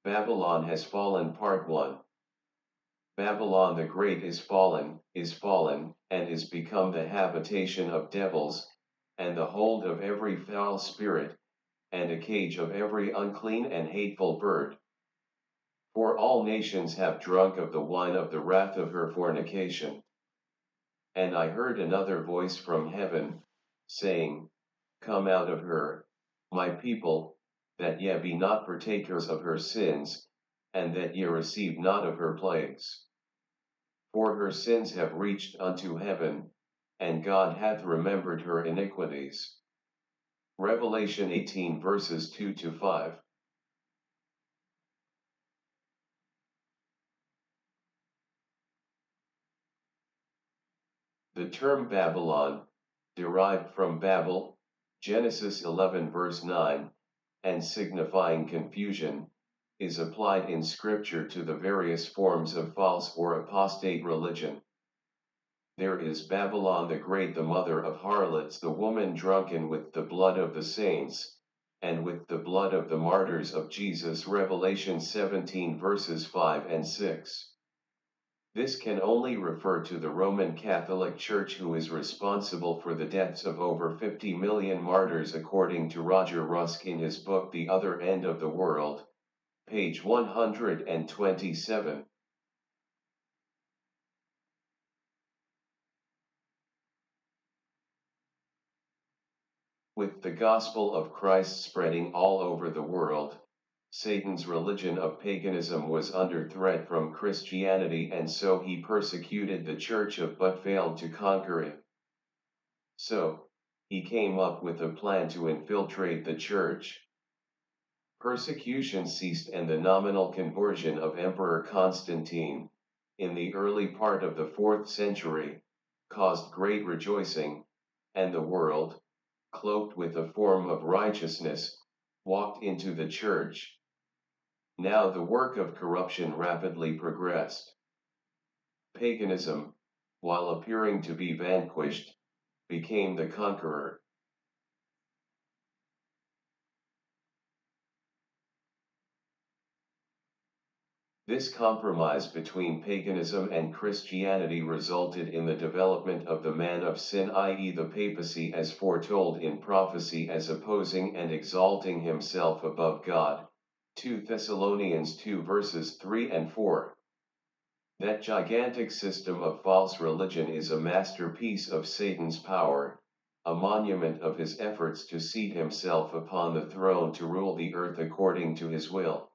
Babylon has fallen. Part 1. Babylon the Great is fallen, and is become the habitation of devils, and the hold of every foul spirit, and a cage of every unclean and hateful bird. For all nations have drunk of the wine of the wrath of her fornication. And I heard another voice from heaven, saying, Come out of her, my people, that ye be not partakers of her sins, and that ye receive not of her plagues. For her sins have reached unto heaven, and God hath remembered her iniquities. Revelation 18 verses 2-5. The term Babylon, derived from Babel, Genesis 11 verse 9, and signifying confusion, is applied in Scripture to the various forms of false or apostate religion. There is Babylon the Great, the mother of harlots, the woman drunken with the blood of the saints, and with the blood of the martyrs of Jesus. Revelation 17 verses 5 and 6. This can only refer to the Roman Catholic Church, who is responsible for the deaths of over 50 million martyrs, according to Roger Rusk in his book The Other End of the World, page 127. With the gospel of Christ spreading all over the world, Satan's religion of paganism was under threat from Christianity, and so he persecuted the church but failed to conquer it. So, he came up with a plan to infiltrate the church. Persecution ceased, and the nominal conversion of Emperor Constantine, in the early part of the 4th century, caused great rejoicing, and the world, cloaked with a form of righteousness, walked into the church. Now the work of corruption rapidly progressed. Paganism, while appearing to be vanquished, became the conqueror. This compromise between paganism and Christianity resulted in the development of the man of sin, i.e. the papacy, as foretold in prophecy, as opposing and exalting himself above God. 2 Thessalonians 2 verses 3 and 4. That gigantic system of false religion is a masterpiece of Satan's power, a monument of his efforts to seat himself upon the throne to rule the earth according to his will.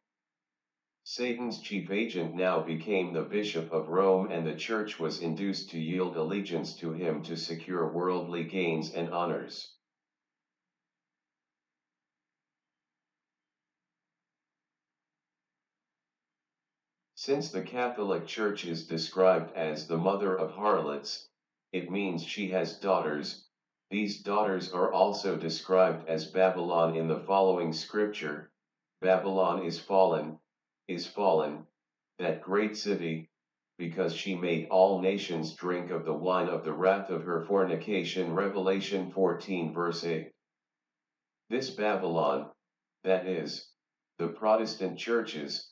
Satan's chief agent now became the Bishop of Rome, and the Church was induced to yield allegiance to him to secure worldly gains and honors. Since the Catholic Church is described as the mother of harlots, it means she has daughters. These daughters are also described as Babylon in the following scripture: Babylon is fallen, that great city, because she made all nations drink of the wine of the wrath of her fornication. Revelation 14 verse 8. This Babylon, that is, the Protestant churches,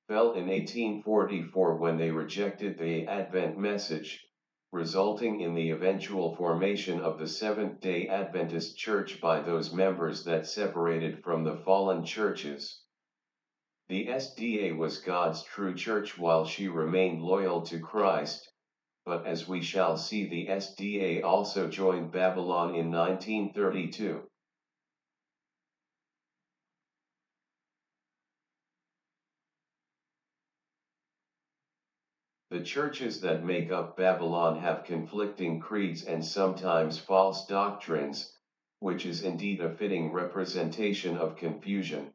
fell in 1844 when they rejected the Advent message, resulting in the eventual formation of the Seventh-day Adventist Church by those members that separated from the fallen churches. The SDA was God's true church while she remained loyal to Christ, but as we shall see, the SDA also joined Babylon in 1932. The churches that make up Babylon have conflicting creeds and sometimes false doctrines, which is indeed a fitting representation of confusion.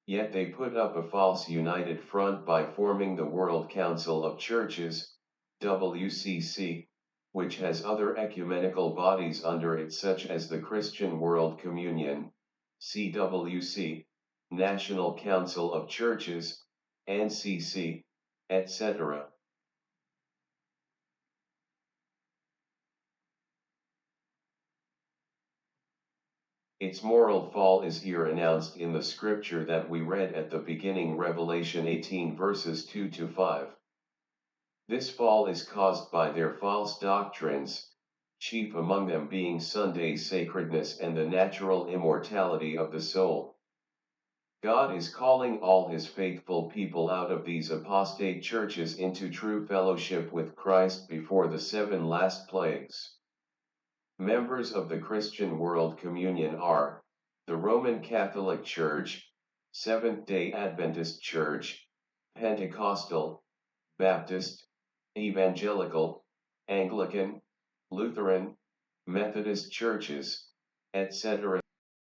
Yet they put up a false united front by forming the World Council of Churches, WCC, which has other ecumenical bodies under it such as the Christian World Communion, CWC, National Council of Churches, NCC, etc. Its moral fall is here announced in the scripture that we read at the beginning, Revelation 18 verses 2 to 5. This fall is caused by their false doctrines, chief among them being Sunday sacredness and the natural immortality of the soul. God is calling all his faithful people out of these apostate churches into true fellowship with Christ before the 7 last plagues. Members of the Christian World Communion are the Roman Catholic Church, Seventh-day Adventist Church, Pentecostal, Baptist, Evangelical, Anglican, Lutheran, Methodist churches, etc.